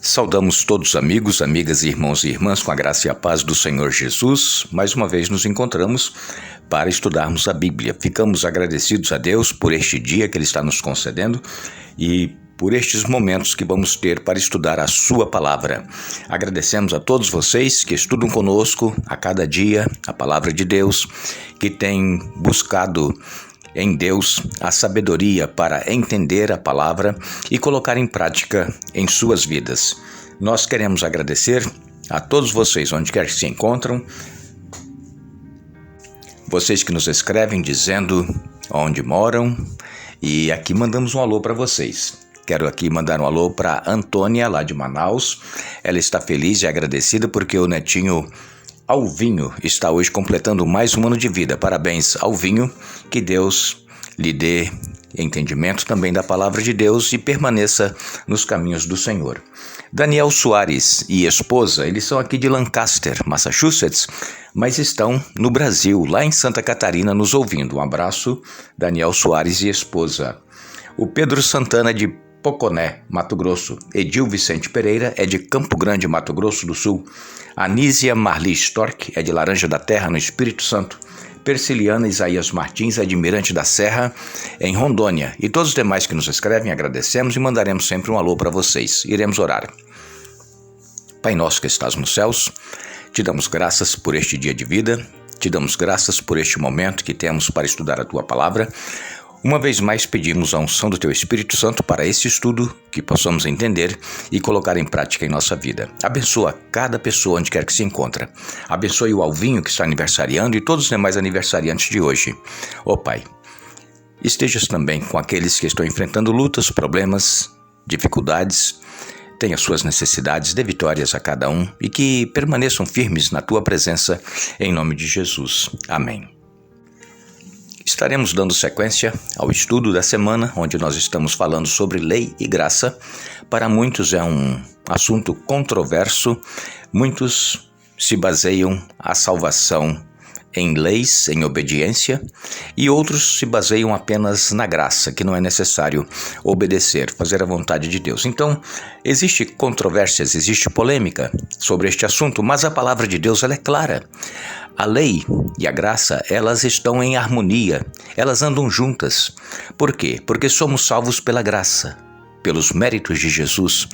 Saudamos todos os amigos, amigas, irmãos e irmãs com a graça e a paz do Senhor Jesus. Mais uma vez nos encontramos para estudarmos a Bíblia. Ficamos agradecidos a Deus por este dia que Ele está nos concedendo e por estes momentos que vamos ter para estudar a Sua Palavra. Agradecemos a todos vocês que estudam conosco a cada dia a Palavra de Deus, que têm buscado em Deus a sabedoria para entender a palavra e colocar em prática em suas vidas. Nós queremos agradecer a todos vocês, onde quer que se encontram, vocês que nos escrevem dizendo onde moram, e aqui mandamos um alô para vocês. Quero aqui mandar um alô para Antônia, lá de Manaus. Ela está feliz e agradecida porque o netinho Alvinho está hoje completando mais um ano de vida. Parabéns, Alvinho, que Deus lhe dê entendimento também da palavra de Deus e permaneça nos caminhos do Senhor. Daniel Soares e esposa, eles são aqui de Lancaster, Massachusetts, mas estão no Brasil, lá em Santa Catarina, nos ouvindo. Um abraço, Daniel Soares e esposa. O Pedro Santana de Poconé, Mato Grosso. Edil Vicente Pereira é de Campo Grande, Mato Grosso do Sul. Anísia Marli Stork é de Laranja da Terra, no Espírito Santo. Persiliana Isaías Martins é de Mirante da Serra, em Rondônia. E todos os demais que nos escrevem, agradecemos e mandaremos sempre um alô para vocês. Iremos orar. Pai nosso que estás nos céus, te damos graças por este dia de vida, te damos graças por este momento que temos para estudar a tua palavra. Uma vez mais pedimos a unção do Teu Espírito Santo para esse estudo, que possamos entender e colocar em prática em nossa vida. Abençoa cada pessoa onde quer que se encontre. Abençoe o Alvinho que está aniversariando e todos os demais aniversariantes de hoje. Ó Pai, estejas também com aqueles que estão enfrentando lutas, problemas, dificuldades. Tenha suas necessidades, dê vitórias a cada um e que permaneçam firmes na Tua presença, em nome de Jesus. Amém. Estaremos dando sequência ao estudo da semana, onde nós estamos falando sobre lei e graça. Para muitos é um assunto controverso, muitos se baseiam a salvação em leis, em obediência, e outros se baseiam apenas na graça, que não é necessário obedecer, fazer a vontade de Deus. Então, existe controvérsias, existe polêmica sobre este assunto, mas a palavra de Deus ela é clara. A lei e a graça, elas estão em harmonia, elas andam juntas. Por quê? Porque somos salvos pela graça, pelos méritos de Jesus,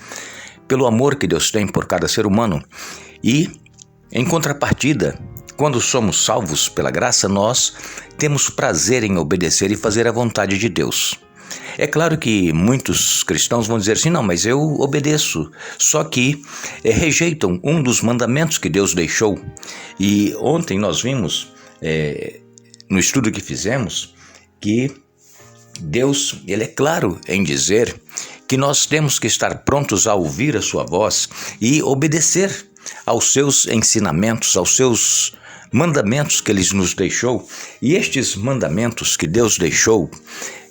pelo amor que Deus tem por cada ser humano. E, em contrapartida, quando somos salvos pela graça, nós temos prazer em obedecer e fazer a vontade de Deus. É claro que muitos cristãos vão dizer assim, não, mas eu obedeço, só que rejeitam um dos mandamentos que Deus deixou. E ontem nós vimos, no estudo que fizemos, que Deus, Ele é claro em dizer que nós temos que estar prontos a ouvir a sua voz e obedecer aos seus ensinamentos, aos seus mandamentos que Ele nos deixou. E estes mandamentos que Deus deixou,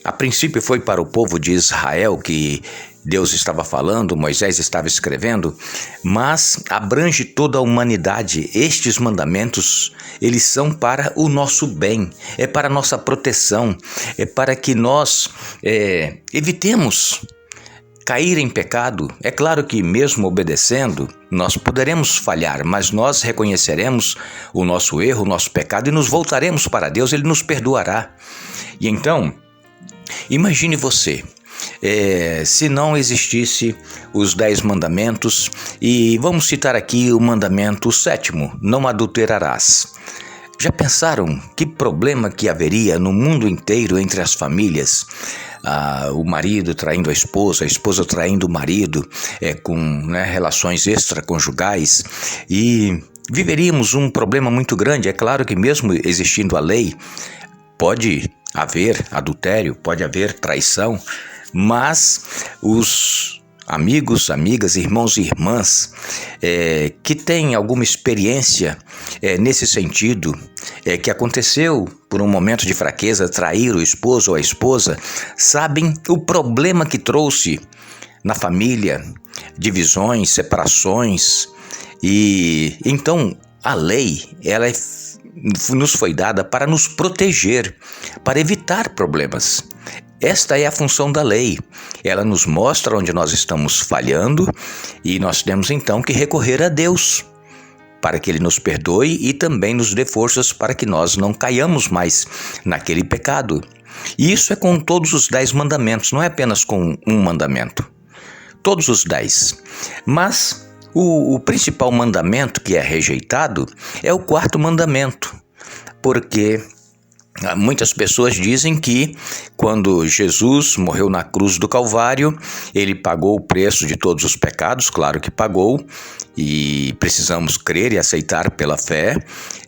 a princípio foi para o povo de Israel que Deus estava falando, Moisés estava escrevendo, mas abrange toda a humanidade. Estes mandamentos, eles são para o nosso bem, é para a nossa proteção, é para que nós evitemos cair em pecado. É claro que mesmo obedecendo, nós poderemos falhar, mas nós reconheceremos o nosso erro, o nosso pecado e nos voltaremos para Deus, Ele nos perdoará. E então, imagine você, se não existisse os 10 mandamentos, e vamos citar aqui o mandamento 7º, não adulterarás. Já pensaram que problema que haveria no mundo inteiro entre as famílias? O marido traindo a esposa traindo o marido, com relações extraconjugais, e viveríamos um problema muito grande. É claro que mesmo existindo a lei, pode haver adultério, pode haver traição, mas os amigos, amigas, irmãos e irmãs que têm alguma experiência nesse sentido, que aconteceu por um momento de fraqueza, trair o esposo ou a esposa, sabem o problema que trouxe na família, divisões, separações. E então a lei, ela nos foi dada para nos proteger, para evitar problemas. esta é a função da lei. Ela nos mostra onde nós estamos falhando e nós temos então que recorrer a Deus para que Ele nos perdoe e também nos dê forças para que nós não caiamos mais naquele pecado. E isso é com todos os 10 mandamentos, não é apenas com um mandamento. Todos os 10. Mas o principal mandamento que é rejeitado é o 4º mandamento, porque muitas pessoas dizem que quando Jesus morreu na cruz do Calvário, Ele pagou o preço de todos os pecados, claro que pagou, e precisamos crer e aceitar pela fé,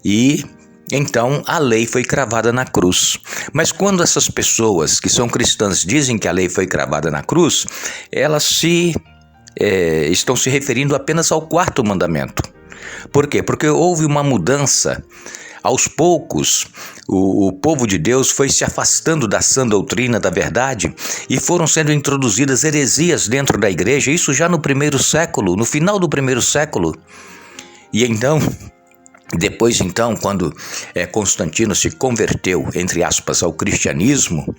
e então a lei foi cravada na cruz. Mas quando essas pessoas que são cristãs dizem que a lei foi cravada na cruz, elas estão se referindo apenas ao 4º mandamento. Por quê? Porque houve uma mudança. Aos poucos, o povo de Deus foi se afastando da sã doutrina da verdade e foram sendo introduzidas heresias dentro da igreja, isso já no 1º século, no final do 1º século. E então, depois quando Constantino se converteu, entre aspas, ao cristianismo,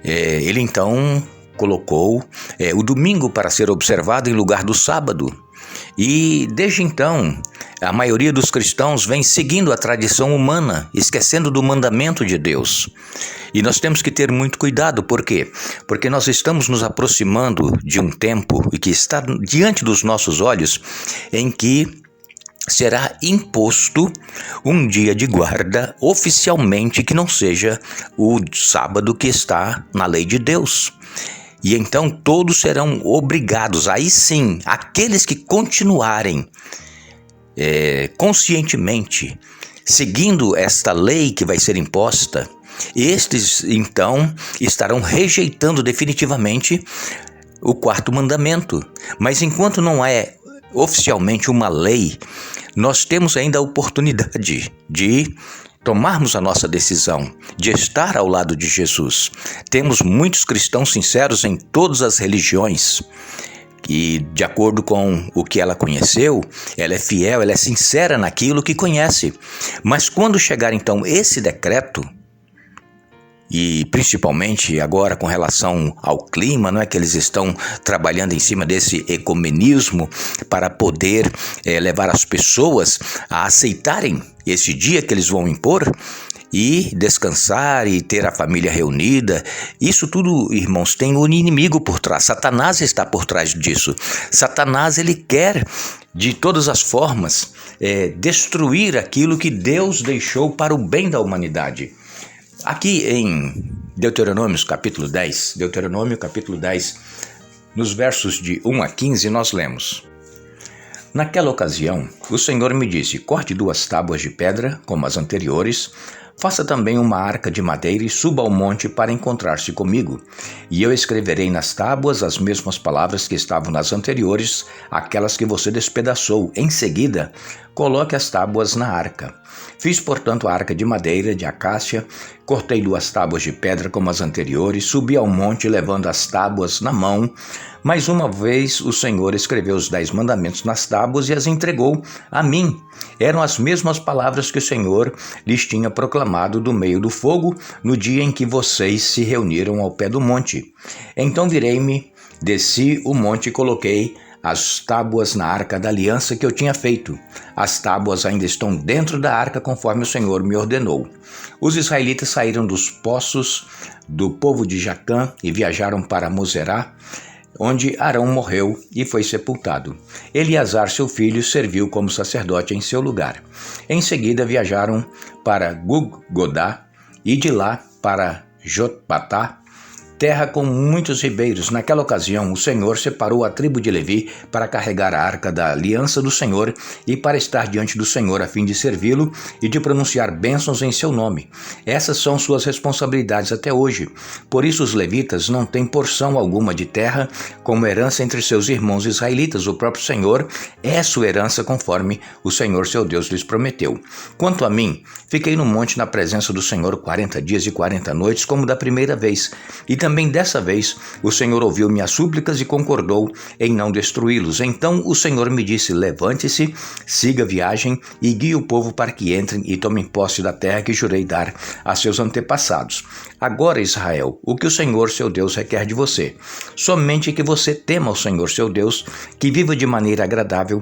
ele então colocou o domingo para ser observado em lugar do sábado. E desde então, a maioria dos cristãos vem seguindo a tradição humana, esquecendo do mandamento de Deus. E nós temos que ter muito cuidado, por quê? Porque nós estamos nos aproximando de um tempo e que está diante dos nossos olhos, em que será imposto um dia de guarda oficialmente que não seja o sábado que está na lei de Deus. E então todos serão obrigados, aí sim, aqueles que continuarem conscientemente seguindo esta lei que vai ser imposta, estes então estarão rejeitando definitivamente o 4º mandamento. Mas enquanto não é oficialmente uma lei, nós temos ainda a oportunidade de tomarmos a nossa decisão de estar ao lado de Jesus. Temos muitos cristãos sinceros em todas as religiões e, de acordo com o que ela conheceu, ela é fiel, ela é sincera naquilo que conhece. Mas quando chegar então esse decreto, e principalmente agora com relação ao clima, não é que eles estão trabalhando em cima desse ecumenismo para poder levar as pessoas a aceitarem esse dia que eles vão impor e descansar e ter a família reunida. Isso tudo, irmãos, tem um inimigo por trás. Satanás está por trás disso. Satanás, ele quer de todas as formas destruir aquilo que Deus deixou para o bem da humanidade. Aqui em Deuteronômio capítulo 10, nos versos de 1 a 15, nós lemos: Naquela ocasião, o Senhor me disse: corte 2 tábuas de pedra, como as anteriores, faça também uma arca de madeira e suba ao monte para encontrar-se comigo. E eu escreverei nas tábuas as mesmas palavras que estavam nas anteriores, aquelas que você despedaçou. Em seguida, coloque as tábuas na arca. Fiz, portanto, a arca de madeira de acácia, cortei 2 tábuas de pedra como as anteriores, subi ao monte levando as tábuas na mão. Mais uma vez o Senhor escreveu os 10 mandamentos nas tábuas e as entregou a mim. Eram as mesmas palavras que o Senhor lhes tinha proclamado do meio do fogo no dia em que vocês se reuniram ao pé do monte. Então virei-me, desci o monte e coloquei as tábuas na arca da aliança que eu tinha feito. As tábuas ainda estão dentro da arca conforme o Senhor me ordenou. Os israelitas saíram dos poços do povo de Jacã e viajaram para Moserá, onde Arão morreu e foi sepultado. Eleazar, seu filho, serviu como sacerdote em seu lugar. Em seguida viajaram para Gudgodá e de lá para Jotbatá, terra com muitos ribeiros. Naquela ocasião, o Senhor separou a tribo de Levi para carregar a arca da aliança do Senhor e para estar diante do Senhor a fim de servi-lo e de pronunciar bênçãos em seu nome. Essas são suas responsabilidades até hoje. Por isso os levitas não têm porção alguma de terra como herança entre seus irmãos israelitas. O próprio Senhor é sua herança conforme o Senhor seu Deus lhes prometeu. Quanto a mim, fiquei no monte na presença do Senhor 40 dias e 40 noites como da primeira vez, e também também dessa vez o Senhor ouviu minhas súplicas e concordou em não destruí-los. Então o Senhor me disse: levante-se, siga a viagem e guie o povo para que entrem e tomem posse da terra que jurei dar a seus antepassados. Agora, Israel, o que o Senhor, seu Deus, requer de você? Somente que você tema o Senhor, seu Deus, que viva de maneira agradável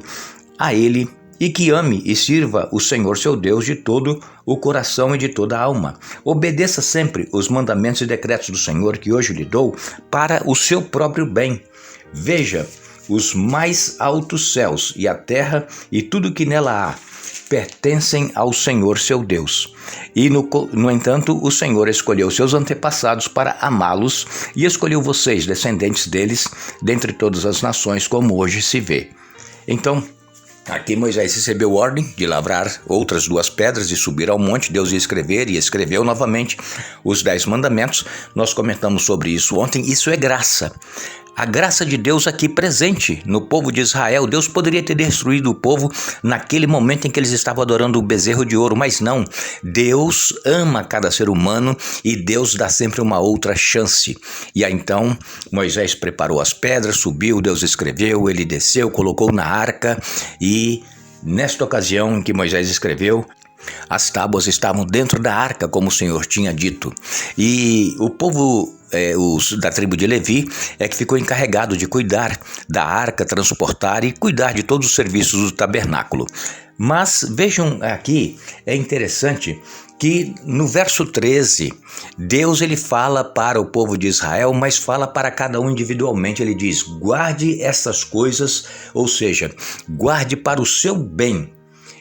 a Ele e que ame e sirva o Senhor, seu Deus, de todo o coração e de toda a alma. Obedeça sempre os mandamentos e decretos do Senhor que hoje lhe dou para o seu próprio bem. Veja, os mais altos céus e a terra e tudo que nela há pertencem ao Senhor, seu Deus. E, no entanto, o Senhor escolheu seus antepassados para amá-los e escolheu vocês, descendentes deles, dentre todas as nações, como hoje se vê. Então, aqui Moisés recebeu ordem de lavrar outras 2 pedras e subir ao monte. Deus ia escrever e escreveu novamente os 10 mandamentos. Nós comentamos sobre isso ontem. Isso é graça. A graça de Deus aqui presente no povo de Israel. Deus poderia ter destruído o povo naquele momento em que eles estavam adorando o bezerro de ouro, mas não. Deus ama cada ser humano e Deus dá sempre uma outra chance. E aí então Moisés preparou as pedras, subiu, Deus escreveu, ele desceu, colocou na arca e nesta ocasião em que Moisés escreveu, as tábuas estavam dentro da arca, como o Senhor tinha dito. E o povo os da tribo de Levi que ficou encarregado de cuidar da arca, transportar e cuidar de todos os serviços do tabernáculo. Mas vejam aqui, é interessante que no verso 13, Deus ele fala para o povo de Israel, mas fala para cada um individualmente. Ele diz: guarde essas coisas, ou seja, guarde para o seu bem.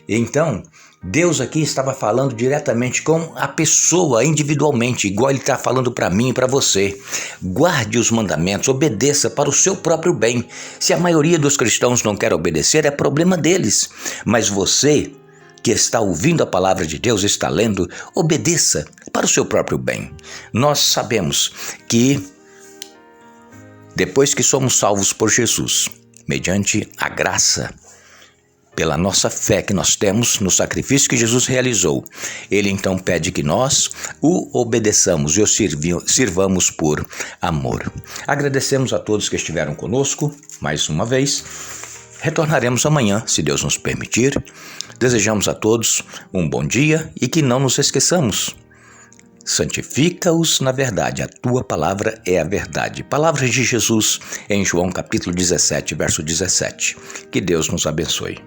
Então, Deus aqui estava falando diretamente com a pessoa individualmente, igual ele está falando para mim e para você. Guarde os mandamentos, obedeça para o seu próprio bem. Se a maioria dos cristãos não quer obedecer, é problema deles. Mas você que está ouvindo a palavra de Deus, está lendo, obedeça para o seu próprio bem. Nós sabemos que depois que somos salvos por Jesus, mediante a graça, pela nossa fé que nós temos no sacrifício que Jesus realizou, Ele então pede que nós o obedeçamos e o sirvamos por amor. Agradecemos a todos que estiveram conosco mais uma vez. Retornaremos amanhã, se Deus nos permitir. Desejamos a todos um bom dia e que não nos esqueçamos. Santifica-os na verdade, a tua palavra é a verdade. Palavras de Jesus em João capítulo 17, verso 17. Que Deus nos abençoe.